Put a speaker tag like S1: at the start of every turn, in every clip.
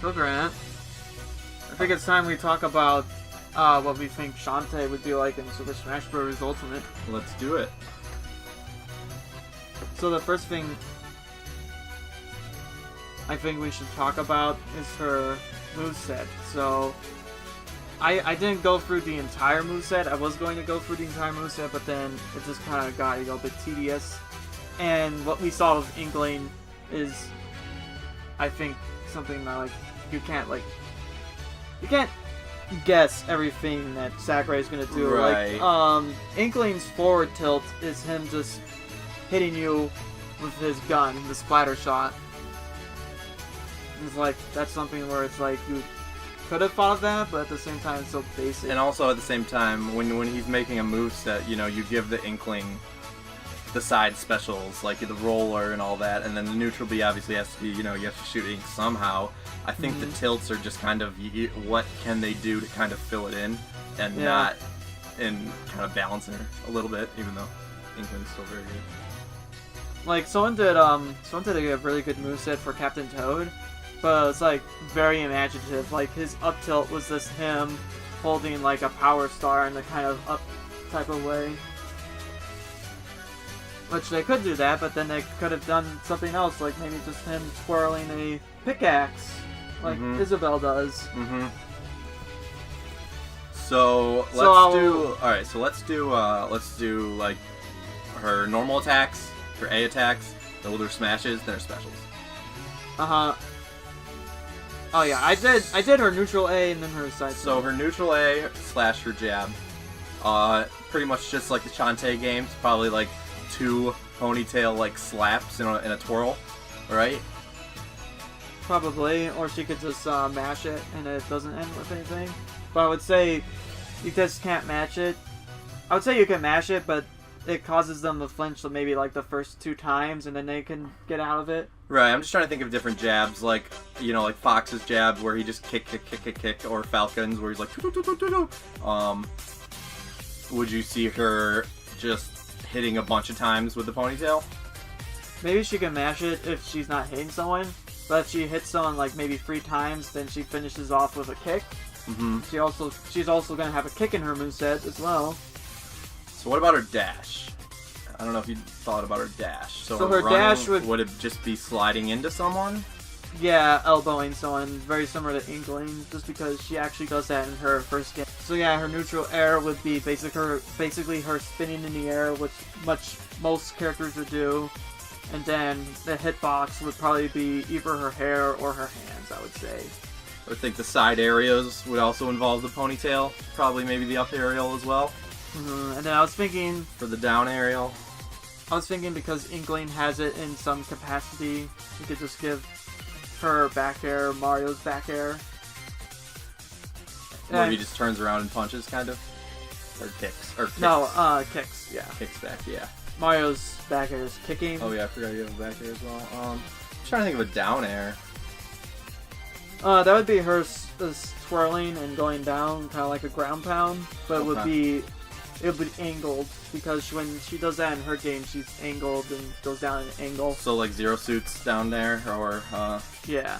S1: So Grant, I think it's time we talk about what we think Shantae would be like in Super Smash Bros. Ultimate.
S2: Let's do it.
S1: So the first thing I think we should talk about is her moveset. So I didn't go through the entire moveset. I was going to go through the entire moveset, but then it just kind of got a little bit tedious. And what we saw with Inkling is, I think, something that you can't guess everything that Sakurai is gonna do.
S2: Right.
S1: Like Inkling's forward tilt is him just hitting you with his gun, the splatter shot. It's like that's something where it's like you could have thought of that, but at the same time it's so basic.
S2: And also at the same time, when he's making a moveset, you give the Inkling the side specials, like the roller and all that, and then the neutral B obviously has to be, you have to shoot ink somehow. I think the tilts are just kind of, what can they do to kind of fill it in, and not, and kind of balancing her a little bit, even though Inkling's still very good.
S1: Like, someone did a really good moveset for Captain Toad, but it's like very imaginative. Like, his up tilt was just him holding like a power star in a kind of up type of way. Which they could do that, but then they could have done something else, like maybe just him twirling a pickaxe, like Isabelle does.
S2: So let's do like her normal attacks, her A attacks, then we'll do her smashes, then her specials.
S1: Oh yeah, I did her neutral A and then her side.
S2: So her neutral A / her jab, pretty much just like the Shantae games, probably like 2 ponytail like slaps in a twirl, right?
S1: Probably, or she could just mash it and it doesn't end with anything. But I would say you just can't match it. I would say you can mash it, but it causes them to flinch maybe like the first 2 times, and then they can get out of it.
S2: Right. I'm just trying to think of different jabs, like like Fox's jab where he just kick, or Falcon's where he's like. Would you see her just hitting a bunch of times with the ponytail?
S1: Maybe she can mash it if she's not hitting someone, but if she hits someone like maybe 3 times, then she finishes off with a kick. She's also gonna have a kick in her moveset as well.
S2: So what about her dash? I don't know if you thought about her dash. So
S1: her dash would
S2: it just be sliding into someone?
S1: Yeah, elbowing someone, very similar to Inkling, just because she actually does that in her first game. So yeah, her neutral air would be basically her spinning in the air, which most characters would do, and then the hitbox would probably be either her hair or her hands, I would say.
S2: I think the side areas would also involve the ponytail, probably maybe the up aerial as well.
S1: And then I was thinking
S2: for the down aerial.
S1: I was thinking because Inkling has it in some capacity, you could just give her back air, Mario's back air.
S2: Where he just turns around and punches, kind of? Or kicks?
S1: No, kicks, yeah.
S2: Kicks back, yeah.
S1: Mario's back air is kicking.
S2: Oh yeah, I forgot you have a back air as well. I'm trying to think of a down air.
S1: That would be her twirling and going down, kind of like a ground pound, but it would be angled, because when she does that in her game, she's angled and goes down at an angle.
S2: So like Zero Suit's down there, or
S1: yeah,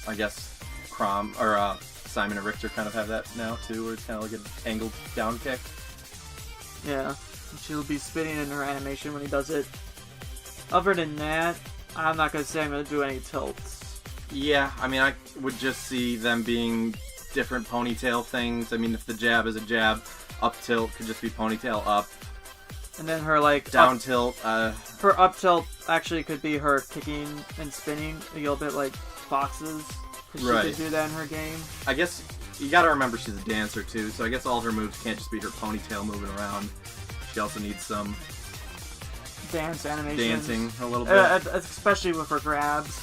S2: I guess Chrom or Simon and Richter kind of have that now too, where it's kind of like an angled down kick.
S1: Yeah, she'll be spinning in her animation when he does it. Other than that, I'm not gonna say I'm gonna do any tilts.
S2: Yeah, I mean, I would just see them being different ponytail things. I mean, if the jab is a jab, up tilt could just be ponytail up.
S1: And then her like
S2: down tilt.
S1: Her up tilt actually could be her kicking and spinning a little bit like Fox's. Right. She could do that in her game.
S2: I guess you gotta remember she's a dancer too, so I guess all her moves can't just be her ponytail moving around. She also needs some
S1: dance animation.
S2: Dancing a little bit.
S1: Especially with her grabs.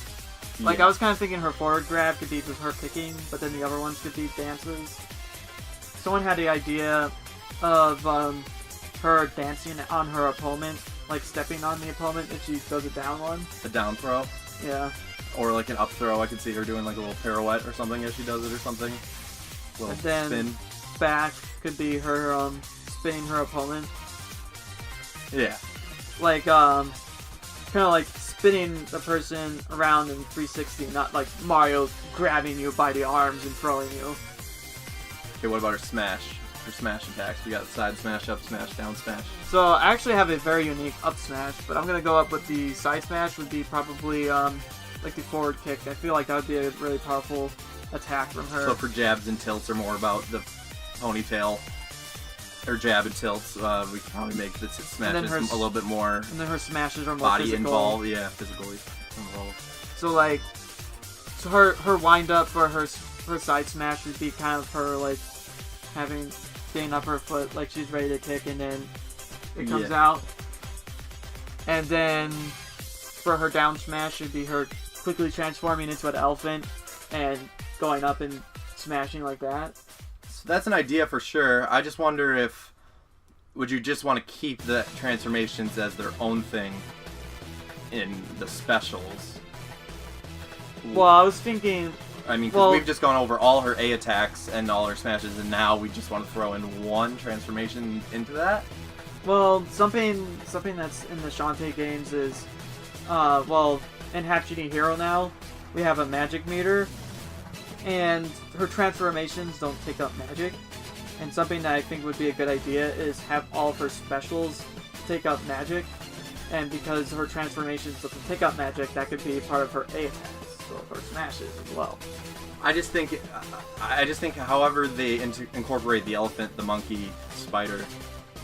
S1: Like, I was kind of thinking her forward grab could be just her kicking, but then the other ones could be dances. Someone had the idea of her dancing on her opponent, like stepping on the opponent if she does a down one.
S2: A down throw?
S1: Yeah.
S2: Or like an up throw, I could see her doing like a little pirouette or something as she does it or something. A little
S1: and then
S2: spin.
S1: Back could be her spinning her opponent.
S2: Yeah.
S1: Like, kind of like spinning the person around in 360, not like Mario grabbing you by the arms and throwing you.
S2: Okay, what about her smash? Her smash attacks. We got side smash, up smash, down smash.
S1: So I actually have a very unique up smash, but I'm gonna go up with the side smash. Would be probably like the forward kick. I feel like that would be a really powerful attack from her.
S2: So for jabs and tilts are more about the ponytail, or jab and tilts. We can probably make the smashes a little bit more.
S1: And then her smashes are more
S2: body
S1: physical.
S2: involved. Yeah, physically involved.
S1: So like, so her wind up for her side smash would be kind of her like getting up her foot like she's ready to kick, and then it comes out. And then for her down smash would be her quickly transforming into an elephant and going up and smashing like that.
S2: So that's an idea for sure. I just wonder would you just want to keep the transformations as their own thing in the specials?
S1: Well, I was thinking...
S2: I mean, because we've just gone over all her A attacks and all her smashes, and now we just want to throw in one transformation into that?
S1: Well, something that's in the Shantae games is... in Half Genie Hero now, we have a magic meter, and her transformations don't take up magic. And something that I think would be a good idea is have all of her specials take up magic. And because her transformations doesn't take up magic, that could be part of her A attacks, so her smashes as well.
S2: I just think however they incorporate the elephant, the monkey, spider,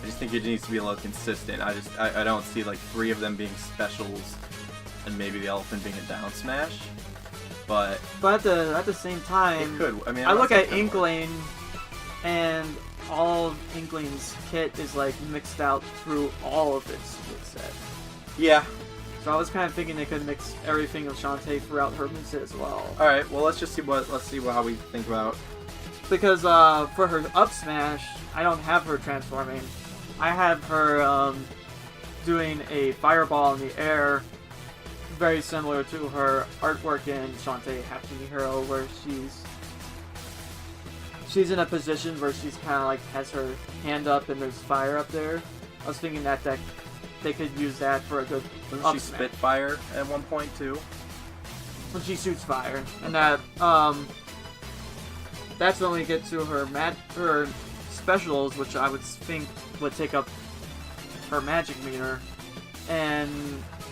S2: I just think it needs to be a little consistent. I don't see like 3 of them being specials and maybe the elephant being a down smash. But
S1: at the same time,
S2: it could. I mean,
S1: I look at Inkling, and all of Inkling's kit is like mixed out through all of its moveset.
S2: Yeah.
S1: So I was kind of thinking they could mix everything of Shantae throughout her moveset as well.
S2: All right. Well, let's see how we think about.
S1: Because for her up smash, I don't have her transforming. I have her doing a fireball in the air, very similar to her artwork in Shantae Half Genie Hero, where she's in a position where she's kind of like has her hand up and there's fire up there. I was thinking that they could use that for a good
S2: Doesn't she spit fire at one point too?
S1: When she shoots fire, and that's when we get to her specials, which I would think would take up her magic meter, and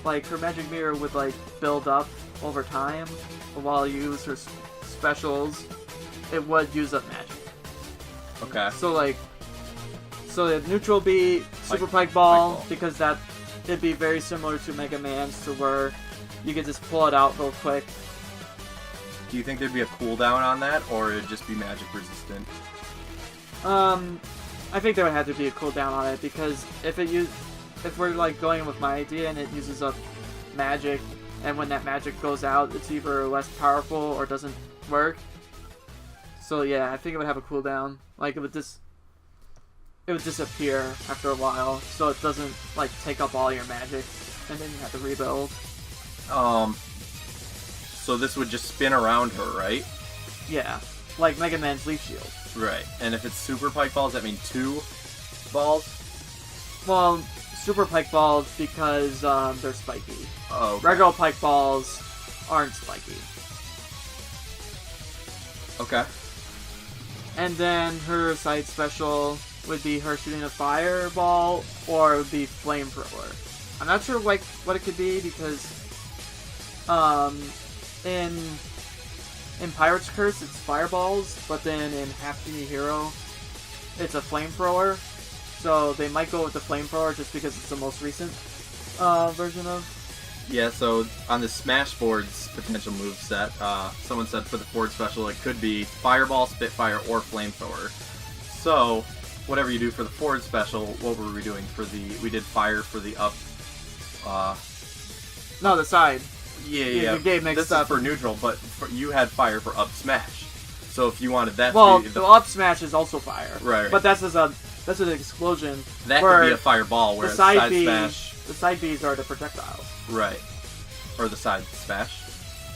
S1: like her magic meter would like build up over time. But while you use her specials, it would use up magic.
S2: Okay.
S1: So the neutral be Super Pike Ball, because it'd be very similar to Mega Man's, to where you could just pull it out real quick.
S2: Do you think there'd be a cooldown on that, or it'd just be magic resistant?
S1: I think there would have to be a cooldown on it, because if we're like going with my idea and it uses up magic, and when that magic goes out, it's either less powerful or doesn't work. So yeah, I think it would have a cooldown. Like it would disappear after a while, so it doesn't like take up all your magic, and then you have to rebuild.
S2: So this would just spin around her, right?
S1: Yeah, like Mega Man's Leaf Shield.
S2: Right. And if it's Super Pike Balls, that mean 2 balls?
S1: Well, Super Pike Balls because they're spiky.
S2: Oh. Okay.
S1: Regular Pike Balls aren't spiky.
S2: Okay.
S1: And then her side special would be her shooting a fireball, or it would be flamethrower. I'm not sure like what it could be, because in Pirate's Curse it's fireballs, but then in Half Genie Hero it's a flamethrower. So they might go with the flamethrower just because it's the most recent version of.
S2: Yeah, so on the Smashboard's potential moveset, someone said for the forward special it could be Fireball, Spitfire, or Flamethrower. So, whatever you do for the forward special, what were we doing for we did Fire for the up,
S1: No, the side.
S2: Yeah.
S1: You gave mixed
S2: this
S1: up.
S2: Is for neutral, but you had Fire for up smash. So if you wanted that
S1: well,
S2: to be
S1: the up smash is also fire.
S2: Right.
S1: But that's an explosion.
S2: That could be a fireball, whereas side smash.
S1: The side Bs are the projectiles.
S2: Right. Or the side smash.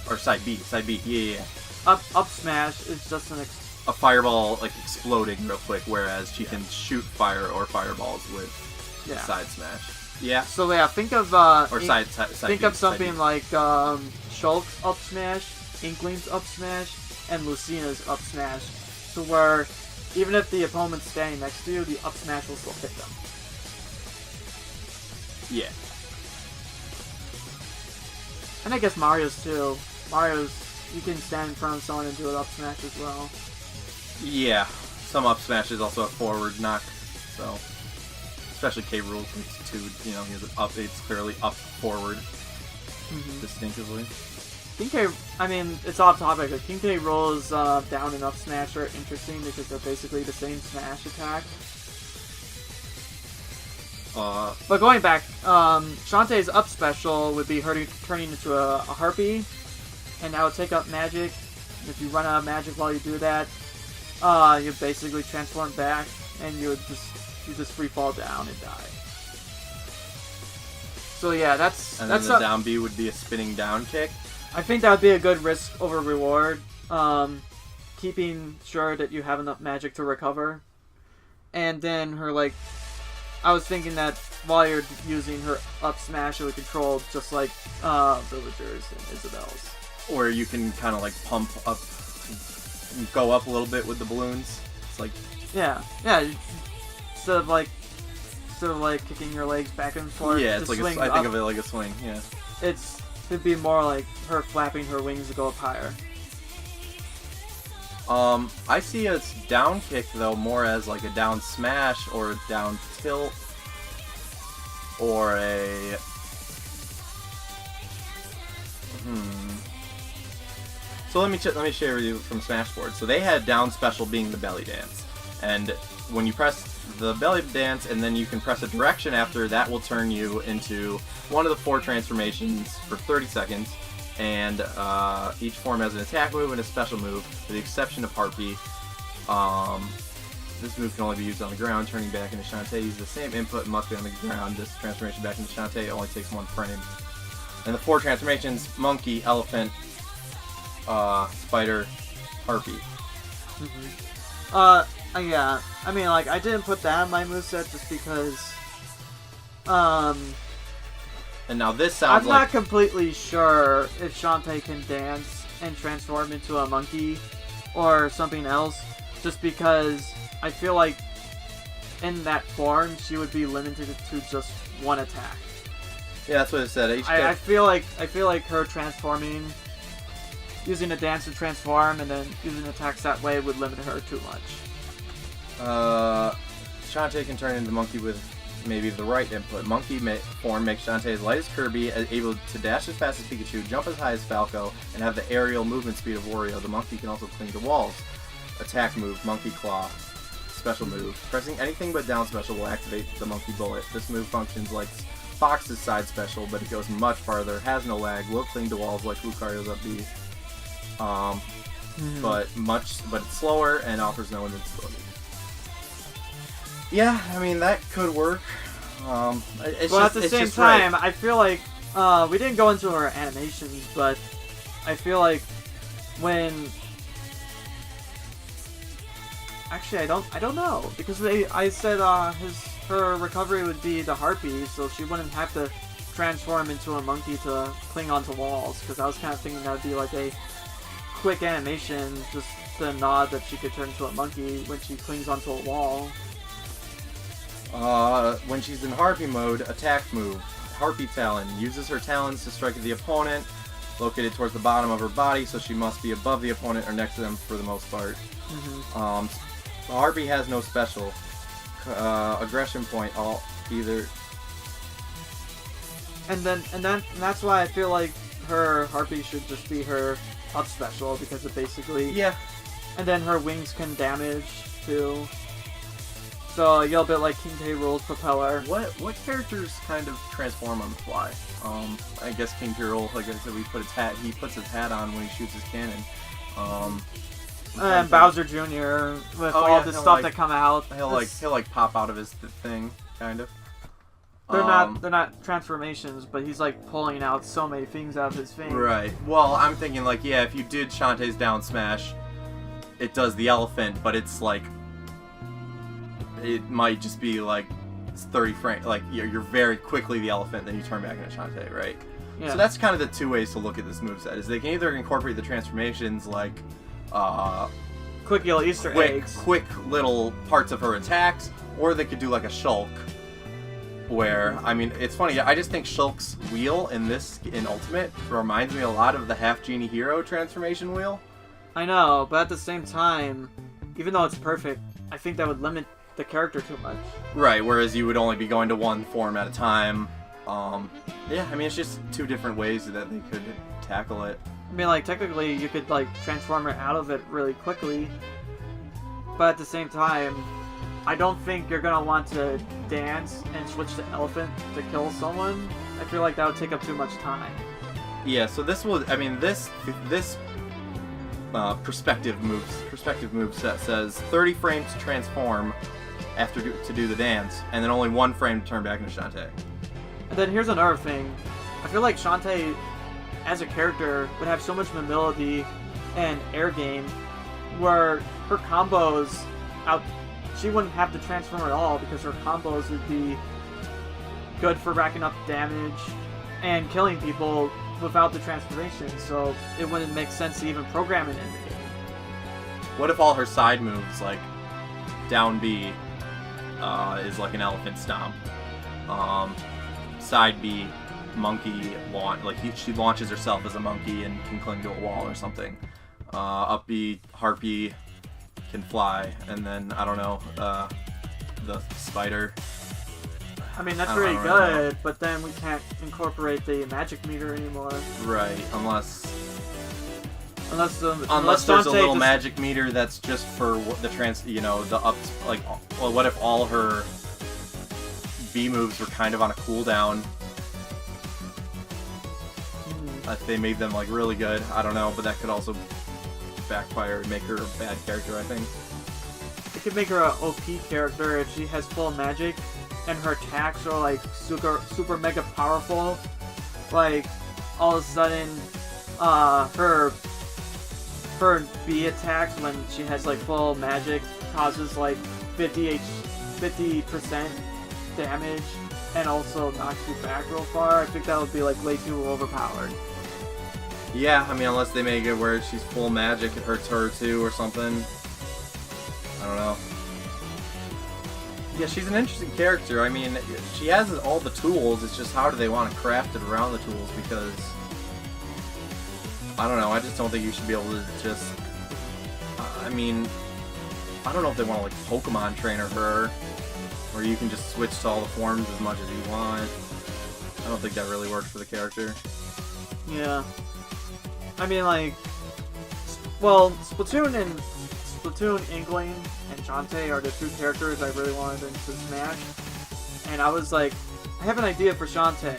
S2: Or side B. Yeah.
S1: Up smash is just
S2: a fireball like exploding real quick, whereas she can shoot fire or fireballs with the side smash. Yeah.
S1: So yeah, think of
S2: Or side
S1: think
S2: B,
S1: of
S2: side
S1: something
S2: B.
S1: like Shulk's up smash, Inkling's up smash, and Lucina's up smash, to where even if the opponent's standing next to you, the up smash will still hit them.
S2: Yeah.
S1: And I guess Mario's too. Mario's, you can stand in front of someone and do an up smash as well.
S2: Yeah. Some up smash is also a forward knock, so especially K. Rool, it's 2, you know, he has an up, it's clearly up forward distinctively.
S1: King K, I mean, it's off topic, but King K. Rool's down and up smash are interesting because they're basically the same smash attack. But going back, Shantae's up special would be turning into a harpy, and that would take up magic. If you run out of magic while you do that, you basically transform back, and you just free fall down and die. So yeah, that's
S2: the down B would be a spinning down kick.
S1: I think that would be a good risk over reward, keeping sure that you have enough magic to recover, and then her I was thinking that while you're using her up smash, it would control just like villagers and Isabel's.
S2: Or you can kind of like pump up, go up a little bit with the balloons. It's like
S1: yeah. Instead of like kicking your legs back and forth.
S2: Yeah, it's like I think of it like a swing. Yeah.
S1: It'd be more like her flapping her wings to go up higher.
S2: I see a down kick though more as like a down smash or a down tilt or a So let me share with you from Smashboard. So they had down special being the belly dance, and when you press the belly dance and then you can press a direction after, that will turn you into one of the 4 transformations for 30 seconds. And each form has an attack move and a special move, with the exception of Harpy. This move can only be used on the ground. Turning back into Shantae uses the same input and must be on the ground. This transformation back into Shantae only takes 1 frame. And the 4 transformations: Monkey, Elephant, Spider, Harpy.
S1: Yeah. I mean, like, I didn't put that on my moveset just because,
S2: And now this sounds
S1: I'm not completely sure if Shantae can dance and transform into a monkey or something else, just because I feel like in that form she would be limited to just 1 attack.
S2: Yeah, that's what it said.
S1: I feel like her transforming, using a dance to transform and then using attacks that way would limit her too much.
S2: Shantae can turn into monkey with maybe the right input. Monkey form makes Shantae as light as Kirby, able to dash as fast as Pikachu, jump as high as Falco, and have the aerial movement speed of Wario. The monkey can also cling to walls. Attack move, Monkey Claw. Special move. Pressing anything but down special will activate the Monkey Bullet. This move functions like Fox's side special, but it goes much farther, has no lag, will cling to walls like Lucario's up B. But it's slower and offers no invincibility. Yeah, I mean, that could work.
S1: At the same time, I feel like we didn't go into her animations, but I feel like when actually I don't know, because I said her recovery would be the harpy, so she wouldn't have to transform into a monkey to cling onto walls, because I was kind of thinking that would be like a quick animation, just the nod that she could turn into a monkey when she clings onto a wall.
S2: When she's in Harpy mode, attack move. Harpy Talon. Uses her talons to strike at the opponent, located towards the bottom of her body, so she must be above the opponent or next to them for the most part. Harpy has no special. Aggression point, either. And
S1: that's why I feel like her Harpy should just be her up special, because it basically...
S2: Yeah.
S1: And then her wings can damage, too. So, a little bit like King K. Rool's propeller.
S2: What characters kind of transform on the fly? I guess King K. Rool, like I said, he puts his hat on when he shoots his cannon.
S1: And Bowser Jr. with all the stuff that come out.
S2: He'll pop out of his thing, kind of.
S1: They're not transformations, but he's like pulling out so many things out of his thing.
S2: Right. Well, I'm thinking like, yeah, if you did Shantae's down smash, it does the elephant, but it's like, it might just be like it's 30 frames. Like you're very quickly the elephant, then you turn back into Shantae, right?
S1: Yeah.
S2: So that's kind of the two ways to look at this moveset. Is they can either incorporate the transformations like
S1: quick little Easter eggs,
S2: quick little parts of her attacks, or they could do like a Shulk. Where, I mean, it's funny, I just think Shulk's wheel in Ultimate reminds me a lot of the Half Genie Hero transformation wheel.
S1: I know, but at the same time, even though it's perfect, I think that would limit the character too much.
S2: Right, whereas you would only be going to one form at a time. Yeah, I mean, it's just two different ways that they could tackle it.
S1: I mean, like, technically, you could, like, transform her out of it really quickly, but at the same time, I don't think you're gonna want to dance and switch to elephant to kill someone. I feel like that would take up too much time.
S2: Yeah, so this was, I mean, this perspective moveset says 30 frames to transform to do the dance, and then only 1 frame to turn back into Shantae.
S1: And then here's another thing. I feel like Shantae, as a character, would have so much mobility and air game, where her combos she wouldn't have to transform at all because her combos would be good for racking up damage and killing people without the transformation, so it wouldn't make sense to even program it in the game.
S2: What if all her side moves, like down B, is like an elephant stomp? Side B, monkey launch, like she launches herself as a monkey and can cling to a wall or something. Up B, harpy can fly, and then I don't know, the spider.
S1: I mean, that's pretty good, but then we can't incorporate the magic meter anymore.
S2: Right, unless
S1: there's
S2: there's a little magic meter that's just for the up, like, well, what if all her B moves were kind of on a cooldown? If they made them like really good, I don't know, but that could also backfire and make her a bad character, I think.
S1: It could make her an OP character if she has full magic and her attacks are like super mega powerful. Like all of a sudden, her B attacks when she has like full magic causes like 50% damage and also knocks you back real far. I think that would be like way too overpowered.
S2: Yeah, I mean, unless they make it where she's full magic, it hurts her too or something. I don't know. Yeah, she's an interesting character. I mean, she has all the tools, it's just how do they want to craft it around the tools, because I don't know, I just don't think you should be able to just, I mean, I don't know if they want to like Pokemon trainer her, where you can just switch to all the forms as much as you want. I don't think that really works for the character.
S1: Yeah. I mean, like, well, Splatoon, Inkling, and Shantae are the two characters I really wanted to Smash. And I was like, I have an idea for Shantae.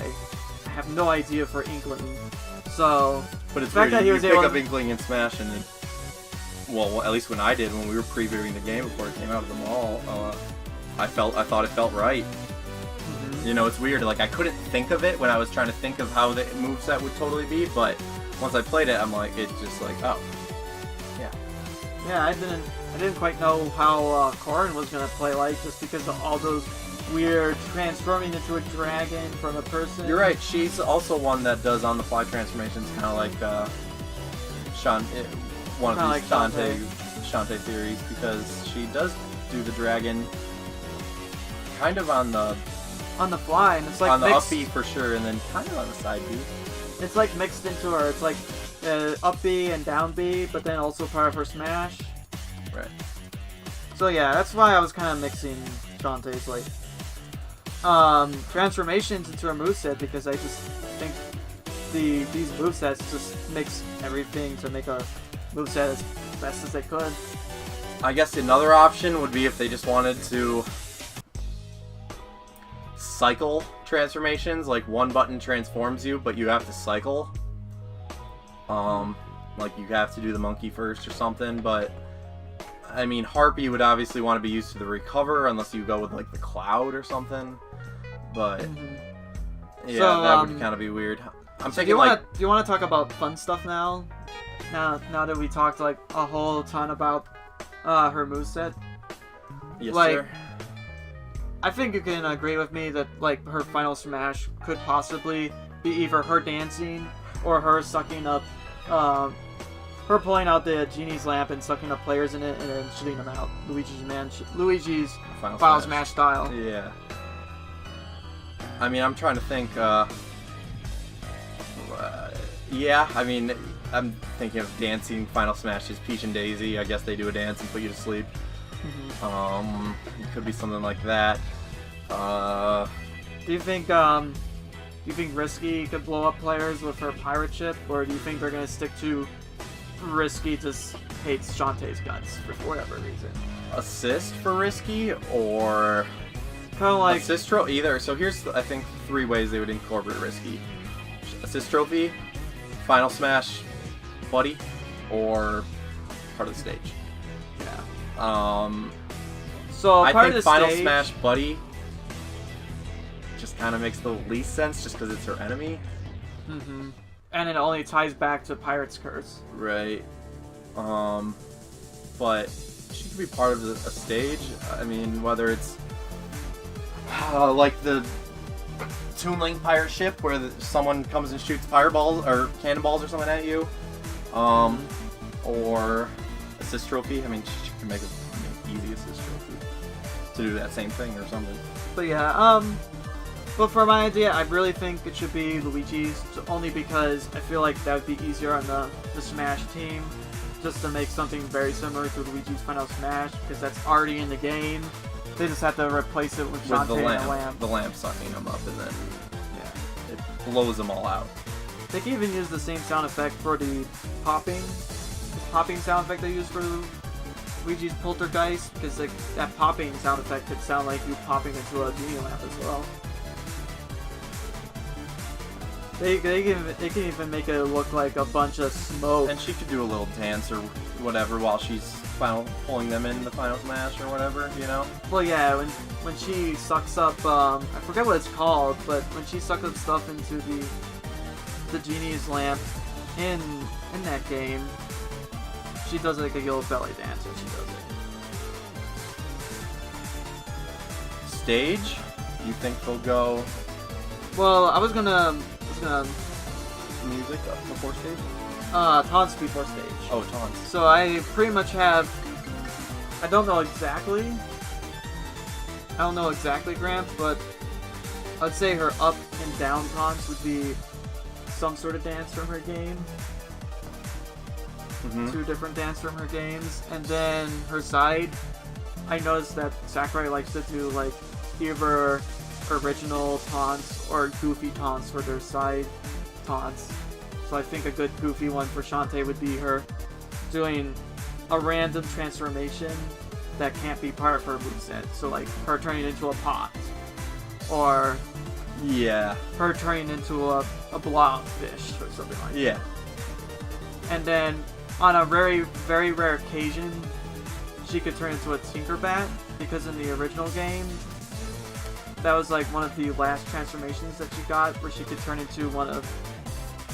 S1: I have no idea for Inkling. So,
S2: but it's
S1: the fact
S2: weird,
S1: that he was
S2: pick
S1: able
S2: up Inkling and Smash, and well, at least when I did, when we were previewing the game before it came out of the mall, I thought it felt right. Mm-hmm. You know, it's weird. Like, I couldn't think of it when I was trying to think of how the moveset would totally be, but once I played it, I'm like, it's just like, oh, yeah.
S1: Yeah, I didn't quite know how Corrin was gonna play like, just because of all those weird transforming into a dragon from a person.
S2: You're right. She's also one that does on-the-fly transformations, kind of like one of these Shantae theories, because she does do the dragon kind of on the
S1: fly, and it's like
S2: on the up B for sure, and then kind of on the side B.
S1: It's like mixed into her. It's like up B and down B, but then also part of her smash.
S2: Right.
S1: So yeah, that's why I was kind of mixing Shantae's like transformations into her moveset, because I just think these movesets just mix everything to make a moveset as best as they could.
S2: I guess another option would be if they just wanted to cycle transformations, like one button transforms you, but you have to cycle. Like you have to do the monkey first or something, but I mean, Harpy would obviously want to be used to the recover unless you go with like the cloud or something, but yeah, so, that would kind of be weird. I'm thinking do
S1: you want to talk about fun stuff now? Now that we talked like a whole ton about her moveset?
S2: Yes,
S1: like,
S2: sir.
S1: I think you can agree with me that like her final smash could possibly be either her dancing or her sucking up, her pulling out the genie's lamp and sucking up players in it and then shooting them out. Luigi's final smash style.
S2: Yeah. I mean, I'm trying to think. Yeah, I mean, I'm thinking of dancing Final Smash is Peach and Daisy. I guess they do a dance and put you to sleep. It could be something like that.
S1: Do you think Risky could blow up players with her pirate ship, or do you think they're gonna stick to Risky just hates Shantae's guts for whatever reason?
S2: Assist for Risky or
S1: kind of like
S2: assist trophy? Either. So here's I think 3 ways they would incorporate Risky: assist trophy, Final Smash, buddy, or part of the stage.
S1: Yeah. So
S2: I
S1: part
S2: think
S1: of the
S2: Final
S1: stage,
S2: Smash buddy just kind of makes the least sense, just because it's her enemy.
S1: And it only ties back to Pirate's Curse.
S2: Right. But she could be part of a stage. I mean, whether it's like the Toon Link pirate ship where someone comes and shoots fireballs or cannonballs or something at you, or assist trophy. I mean, she can make an easy assist trophy to do that same thing or something.
S1: But yeah, but for my idea, I really think it should be Luigi's, only because I feel like that would be easier on the Smash team, just to make something very similar to Luigi's Final Smash, because that's already in the game. They just have to replace it with Shantae and the lamp.
S2: The lamp sucking them up, and then
S1: Yeah.
S2: it blows them all out.
S1: They can even use the same sound effect for the popping sound effect they use for Luigi's Poltergeist, because like, that popping sound effect could sound like you popping into a genie lamp as well. They can even make it look like a bunch of smoke.
S2: And she could do a little dance or whatever while she's pulling them in the Final Smash or whatever, you know?
S1: Well, yeah, when she sucks up, I forget what it's called, but when she sucks up stuff into the genie's lamp in that game, she does like a little belly dance when she does it.
S2: Stage? You think they'll go
S1: Well, I was gonna
S2: music before stage?
S1: Taunts before stage.
S2: Oh, Taunts.
S1: So I pretty much have. I don't know exactly, Grant, but I'd say her up and down taunts would be some sort of dance from her game. 2 different dance from her games, and then her side. I noticed that Sakurai likes to do like either original taunts or goofy taunts for their side taunts. So I think a good goofy one for Shantae would be her doing a random transformation that can't be part of her moveset. So like her turning into a pot, or her turning into a blobfish or something like that. And then on a very, very rare occasion, she could turn into a Tinkerbat, because in the original game, that was like one of the last transformations that she got, where she could turn into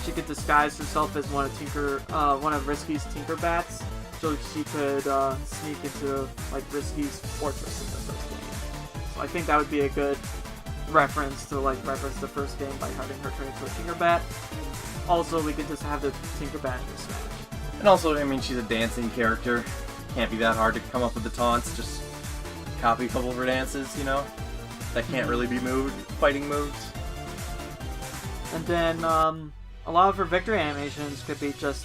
S1: she could disguise herself as one of Risky's Tinkerbats, so she could sneak into like Risky's fortress in the first game. So I think that would be a good reference the first game by having her turn into a Tinkerbat. Also, we could just have the Tinkerbat in the Smash.
S2: And also, I mean, she's a dancing character. Can't be that hard to come up with the taunts. Just copy a couple of her dances, you know? That can't really be fighting moves.
S1: And then a lot of her victory animations could be just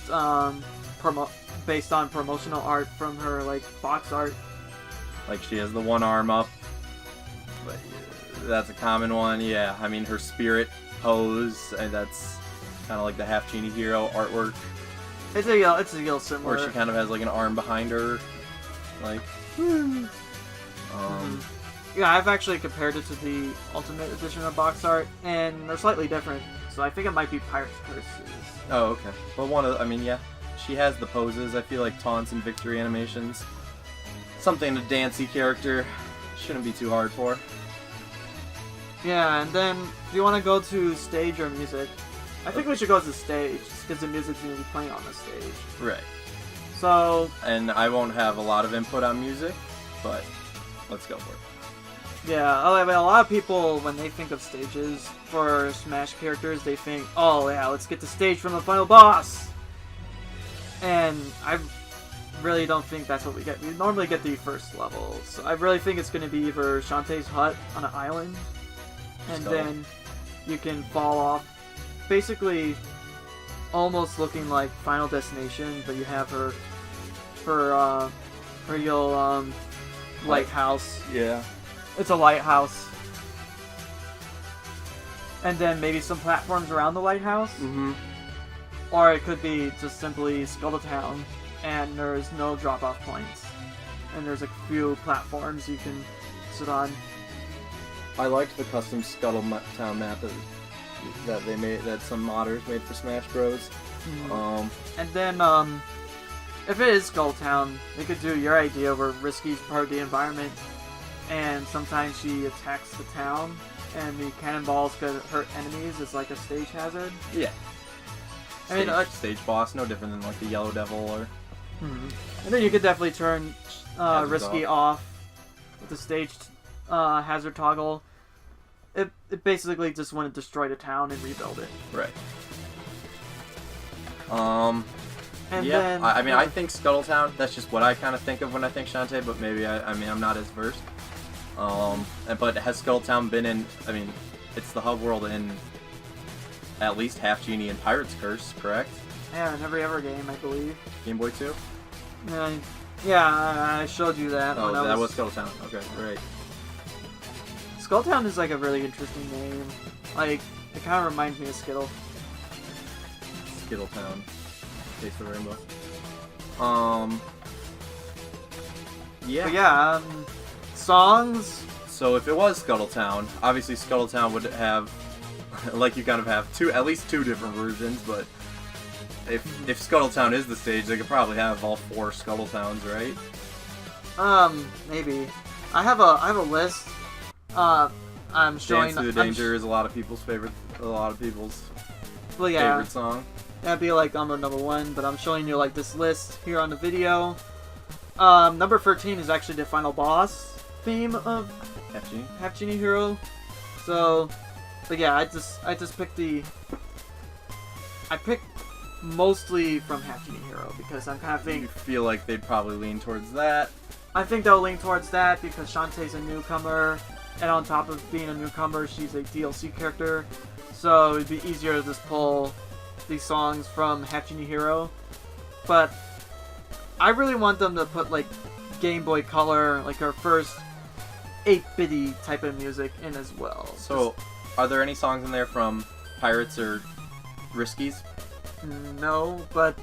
S1: based on promotional art from her like box art.
S2: Like she has the one arm up. But that's a common one. Yeah, I mean her spirit pose, and that's kind of like the half genie hero artwork.
S1: It's a little similar.
S2: Where she kind of has like an arm behind her, like.
S1: Yeah, I've actually compared it to the Ultimate Edition of box art, and they're slightly different. So I think it might be Pirate's Curse.
S2: Oh, okay. But she has the poses. I feel like taunts and victory animations. Something a dancey character shouldn't be too hard for.
S1: Yeah, and then do you want to go to stage or music? I think we should go to stage, just because the music's going to be playing on the stage.
S2: Right.
S1: So.
S2: And I won't have a lot of input on music, but let's go for it.
S1: Yeah, I mean, a lot of people, when they think of stages for Smash characters, they think, oh yeah, let's get the stage from the final boss! And I really don't think that's what we get. We normally get the first level, so I really think it's going to be either Shantae's hut on an island, and then you can fall off, basically almost looking like Final Destination, but you have her little lighthouse.
S2: Yeah.
S1: It's a lighthouse. And then maybe some platforms around the lighthouse.
S2: Mm-hmm.
S1: Or it could be just simply Scuttle Town, and there's no drop-off points. And there's a few platforms you can sit on.
S2: I liked the custom Scuttle Town map that they made, that some modders made for Smash Bros.
S1: Mm-hmm. And then, if it is Skull Town, they could do your idea where Risky's part of the environment, and sometimes she attacks the town, and the cannonballs could hurt enemies as like a stage hazard.
S2: Yeah.
S1: I mean,
S2: stage boss, no different than like the Yellow Devil or.
S1: Mm-hmm. And then you could definitely turn Risky off with the stage hazard toggle. It basically just want to destroy the town and rebuild it.
S2: Right.
S1: And
S2: yeah,
S1: then,
S2: I mean, I think Scuttle Town, that's just what I kind of think of when I think Shantae, but maybe, I'm not as versed. But has Scuttle Town been in, I mean, it's the hub world in at least Half Genie and Pirate's Curse, correct?
S1: Yeah, in every other game, I believe.
S2: Game Boy 2?
S1: Yeah, I showed you that.
S2: Oh, that was Scuttle Town. Okay, great.
S1: Skull Town is like a really interesting name. Like, it kind of reminds me of Skittle.
S2: Skittle Town. Taste of Rainbow. Yeah.
S1: But yeah, songs.
S2: So if it was Scuttle Town, obviously Scuttle Town would have, like you kind of have at least two different versions, but if Scuttle Town is the stage, they could probably have all 4 Scuttle Towns, right?
S1: Maybe. I have a list. I'm showing.
S2: Dance to the Danger is a lot of people's favorite song.
S1: That'd be like number 1, but I'm showing you like this list here on the video. Number 13 is actually the final boss theme of Half Genie Hero. So, but yeah, I just picked I picked mostly from Half Genie Hero because I'm kind of thinking.
S2: You feel like they'd probably lean towards that.
S1: I think they'll lean towards that because Shantae's a newcomer, and on top of being a newcomer, she's a DLC character. So it'd be easier to just pull these songs from Half Genie Hero. But I really want them to put like Game Boy Color, like our first 8-bitty type of music in as well.
S2: So, are there any songs in there from Pirates or Riskies?
S1: No, but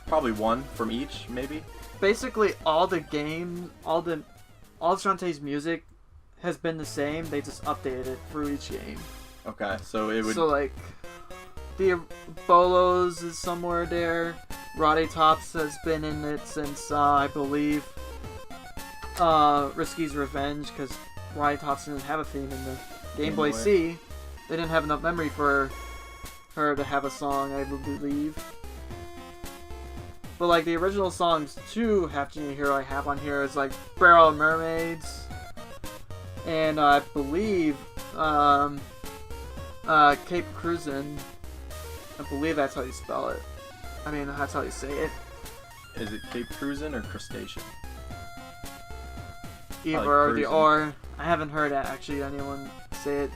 S2: probably one from each, maybe.
S1: Basically, all Shantae's music has been the same. They just updated it through each game.
S2: Okay, so it would.
S1: So like, the Bolos is somewhere there. Rade Tops has been in it since I believe Risky's Revenge, because Rade Tops didn't have a theme in the Game Boy C. They didn't have enough memory for her to have a song, I believe. But like the original songs to Half Genie Hero I have on here is like Barrel of Mermaids, and I believe Cape Cruisin'. I believe that's how you spell it. I mean, that's how you say it.
S2: Is it Cape Cruisin' or Crustacean?
S1: Either or. I haven't heard actually anyone say it.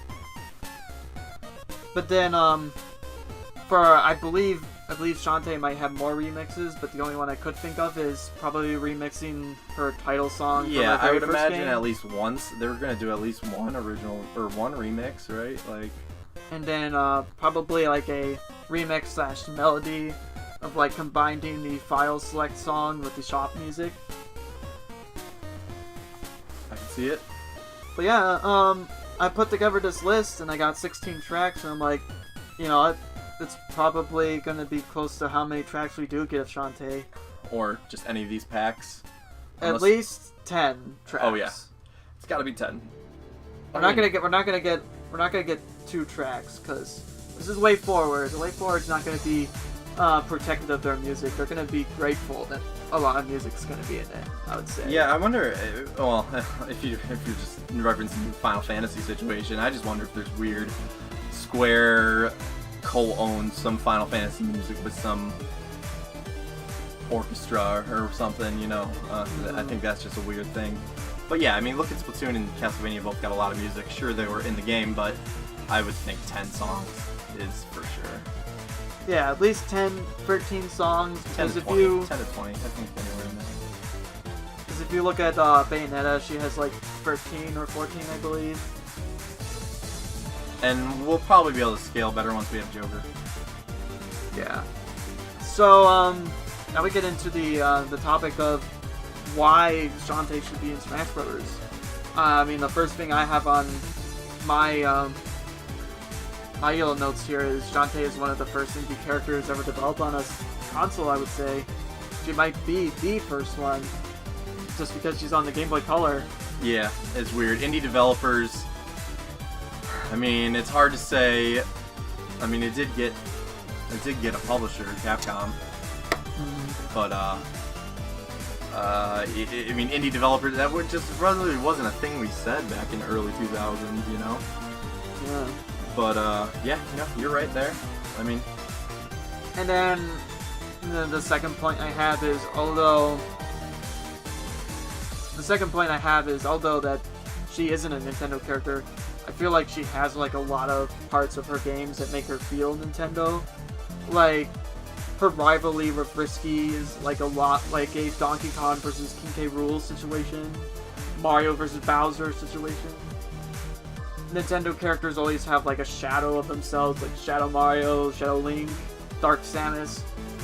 S1: But then, I believe Shantae might have more remixes, but the only one I could think of is probably remixing her title song.
S2: Yeah,
S1: from her
S2: I would
S1: first
S2: imagine
S1: game.
S2: at least once they were gonna do at least one original or one remix, right? Like,
S1: and then probably like a remix / melody of like combining the file select song with the shop music.
S2: I can see it.
S1: But yeah, I put together this list and I got 16 tracks, and I'm like, it's probably gonna be close to how many tracks we do get of Shantae.
S2: Or just any of these packs.
S1: At least 10 tracks.
S2: Oh yeah, it's got to be 10.
S1: We're not gonna get 2 tracks because this is Way Forward. The Way Forward's not gonna be protective of their music. They're gonna be grateful that a lot of music's gonna be in it, I would say.
S2: Yeah, I wonder. Well, if you're just referencing the Final Fantasy situation, I just wonder if there's weird Square co-owns some Final Fantasy music with some orchestra or something. I think that's just a weird thing. But yeah, I mean, look at Splatoon and Castlevania both got a lot of music. Sure, they were in the game, but I would think 10 songs is for sure.
S1: Yeah, at least 10, 13 songs.
S2: 10 to 20, 10 to 20, I think anywhere in there.
S1: Because if you look at Bayonetta, she has like 13 or 14, I believe.
S2: And we'll probably be able to scale better once we have Joker.
S1: Yeah. So, now we get into the topic of why Shantae should be in Smash Brothers. I mean, the first thing I have on my my yellow notes here is Shantae is one of the first indie characters ever developed on a console, I would say. She might be the first one, just because she's on the Game Boy Color.
S2: Yeah, it's weird. Indie developers, I mean, it's hard to say. I mean, it did get a publisher, Capcom. But, I mean, indie developers, that really wasn't a thing we said back in the early 2000s, you know?
S1: Yeah.
S2: But, yeah, you're right there. I mean...
S1: And then, the second point I have is, although that she isn't a Nintendo character, I feel like she has, like, a lot of parts of her games that make her feel Nintendo. Like, her rivalry with Risky is, like, a lot like a Donkey Kong versus King K. Rool situation. Mario versus Bowser situation. Nintendo characters always have like a shadow of themselves, like Shadow Mario, Shadow Link, Dark Samus,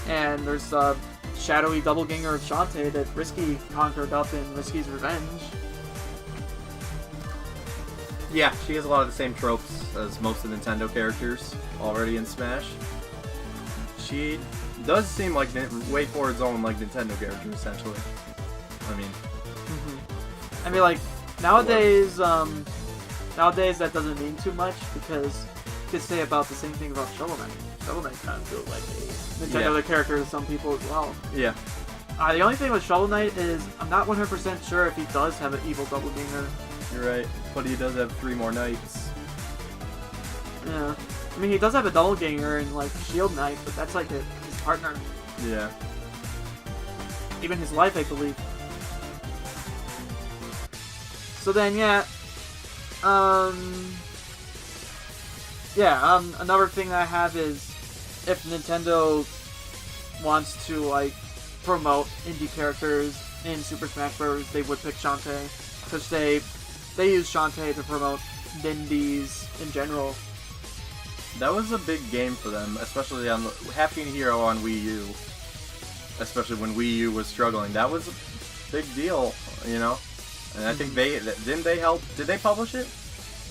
S1: and there's a shadowy doppelganger of Shantae that Risky conquered up in Risky's Revenge.
S2: Yeah, she has a lot of the same tropes as most of the Nintendo characters already in Smash. She does seem like way towards own like Nintendo character essentially. I mean,
S1: I mean, like nowadays that doesn't mean too much because you could say about the same thing about Shovel Knight. Shovel Knight kind of feels like a Nintendo character to some people as well.
S2: Yeah.
S1: The only thing with Shovel Knight is I'm not 100% sure if he does have an evil doppelganger.
S2: You're right, but he does have 3 more knights.
S1: Yeah. I mean, he does have a doppelganger in, like, Shield Knight, but that's, like, his partner.
S2: Yeah.
S1: Even his life, I believe. So then, yeah. Another thing I have is if Nintendo wants to, like, promote indie characters in Super Smash Bros., they would pick Shantae. Because they use Shantae to promote indies in general.
S2: That was a big game for them, especially on Happy Hero on Wii U. Especially when Wii U was struggling. That was a big deal, you know? And I think did they publish it?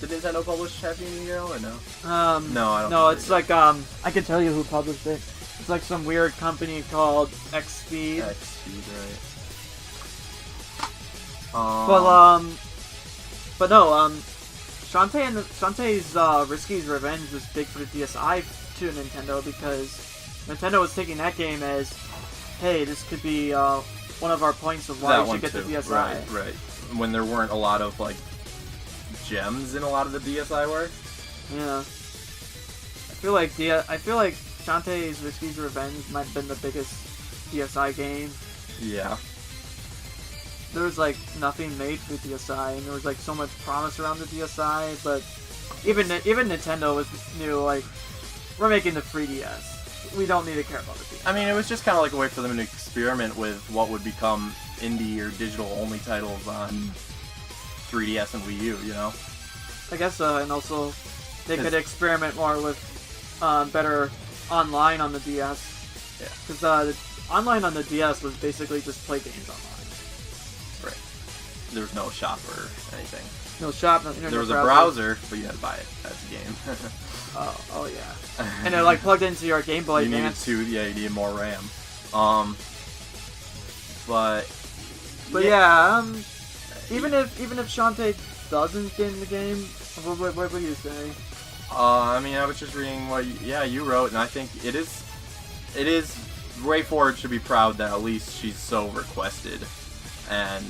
S2: Did Nintendo publish Happy Hero or no? No, I don't.
S1: No, it's like I can tell you who published it. It's like some weird company called X-Speed.
S2: X-Speed, right.
S1: But no, Shantae's Risky's Revenge was big for the DSi to Nintendo because Nintendo was taking that game as, hey, this could be one of our points of why we should get the DSi.
S2: Right. When there weren't a lot of like gems in a lot of the DSi work.
S1: Yeah. I feel like Shantae's Risky's Revenge might have been the biggest DSi game.
S2: Yeah.
S1: There was like nothing made for DSi, and there was like so much promise around the DSi, but even Nintendo knew like we're making the 3DS. We don't need to care about the DSi.
S2: I mean, it was just kind of like a way for them to experiment with what would become indie or digital only titles on 3DS and Wii U. You know.
S1: I guess so, and also they could experiment more with better online on the DS.
S2: Yeah.
S1: Because online on the DS was basically just play games online.
S2: Right. There was no shop or anything.
S1: No shop, no internet.
S2: There was a browser, but you had to buy it as a game.
S1: oh yeah. And it like plugged into your Game Boy Advance.
S2: You needed more RAM. But
S1: yeah, even if Shantae doesn't get in the game, what would you say?
S2: I mean, I was just reading what you wrote, and I think it is it is. Way Forward should be proud that at least she's so requested, and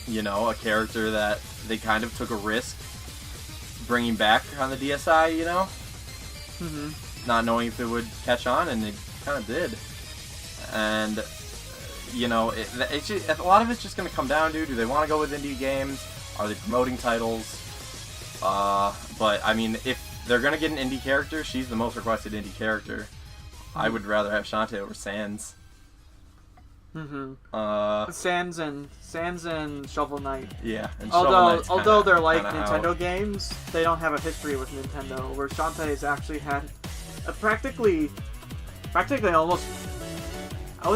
S2: you know, a character that they kind of took a risk bringing back on the DSi. You know, not knowing if it would catch on, and it kind of did. And you know, it's just, a lot of it's just going to come down to, do they want to go with indie games? Are they promoting titles? But I mean, if they're going to get an indie character, she's the most requested indie character. I would rather have Shantae over Sans.
S1: Sans and Shovel Knight.
S2: Yeah, and Shovel Knight's
S1: although they're like
S2: kinda
S1: Nintendo
S2: out.
S1: games, they don't have a history with Nintendo. Where Shantae has actually had a practically almost. I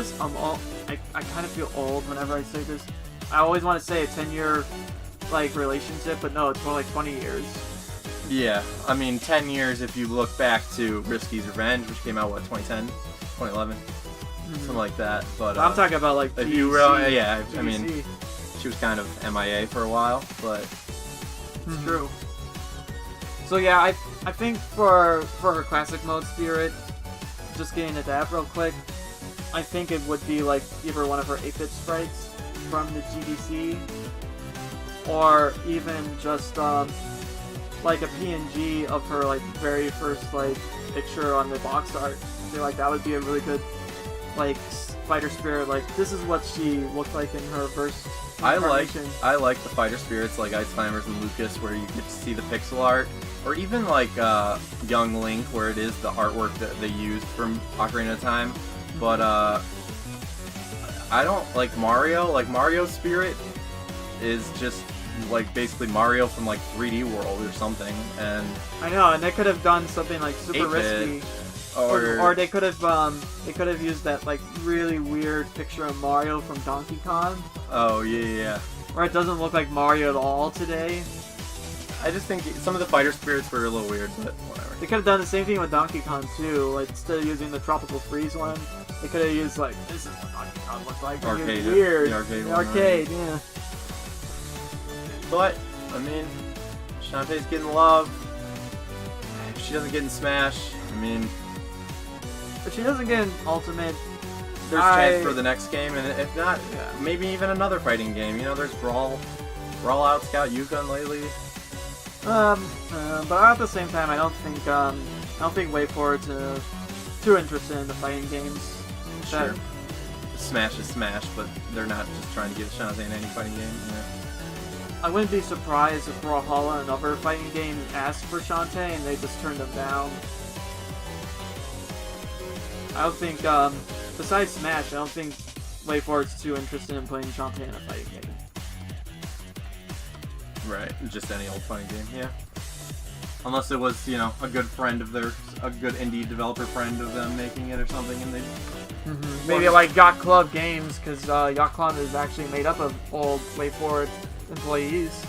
S1: kind of feel old whenever I say this. I always want to say a 10-year like relationship, but no, it's more like 20 years.
S2: Yeah, I mean 10 years if you look back to Risky's Revenge, which came out what, 2010, 2011, something like that. But
S1: I'm talking about like
S2: if
S1: GDC,
S2: you really, yeah, I
S1: GDC.
S2: mean, she was kind of MIA for a while, but
S1: It's true. So yeah, I think for her classic mode spirit, just getting to that real quick, I think it would be like either one of her 8-bit sprites from the GDC, or even just like a PNG of her like very first like picture on the box art. I feel like that would be a really good like fighter spirit. Like this is what she looked like in her first incarnation.
S2: I like the fighter spirits like Ice Climbers and Lucas, where you get to see the pixel art, or even like Young Link, where it is the artwork that they used from Ocarina of Time. But I don't like Mario. Like Mario's spirit is just like basically Mario from like 3D World or something, and
S1: I know, and they could have done something like super
S2: 8-bit,
S1: risky,
S2: or
S1: or they could have used that like really weird picture of Mario from Donkey Kong,
S2: oh yeah.
S1: where it doesn't look like Mario at all today.
S2: I just think some of the fighter spirits were a little weird, but whatever.
S1: They could have done the same thing with Donkey Kong too. Like instead of using the Tropical Freeze one, they could have used like this is what Donkey Kong looks like.
S2: Arcade,
S1: Weird.
S2: the arcade
S1: The
S2: one,
S1: arcade, yeah.
S2: But I mean, Shantae's getting love. If she doesn't get in Smash, I mean,
S1: If she doesn't get an Ultimate,
S2: there's a chance for the next game, and if not, maybe even another fighting game. You know, there's Brawl Out, Scout Yukon lately.
S1: but at the same time, I don't think Way Forward's too interested in the fighting games.
S2: Sure. Smash is Smash, but they're not just trying to get Shantae in any fighting game. Yeah.
S1: I wouldn't be surprised if Brawlhalla and other fighting games asked for Shantae and they just turned them down. I don't think, besides Smash, I don't think Way Forward's too interested in playing Shantae in a fighting game.
S2: Right, just any old fighting game, yeah. Unless it was, you know, a good friend of theirs, a good indie developer friend of them making it or something, and they...
S1: Maybe like Yacht Club Games, because Yacht Club is actually made up of old Way Forward employees.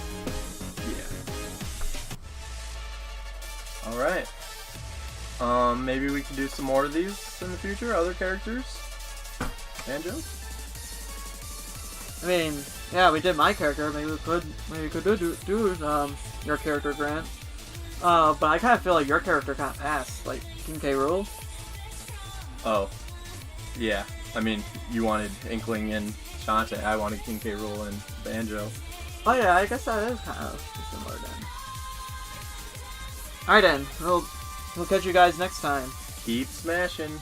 S2: Yeah. Alright. Maybe we can do some more of these in the future, other characters. Banjo?
S1: I mean, yeah, we did my character. Maybe we could do your character, Grant. But I kind of feel like your character kind of passed, like King K. Rool.
S2: Oh. Yeah. I mean, you wanted Inkling and Shantae. I wanted King K. Rool and Banjo.
S1: Oh yeah, I guess that is kind of similar then. Alright then, we'll catch you guys next time.
S2: Keep smashing.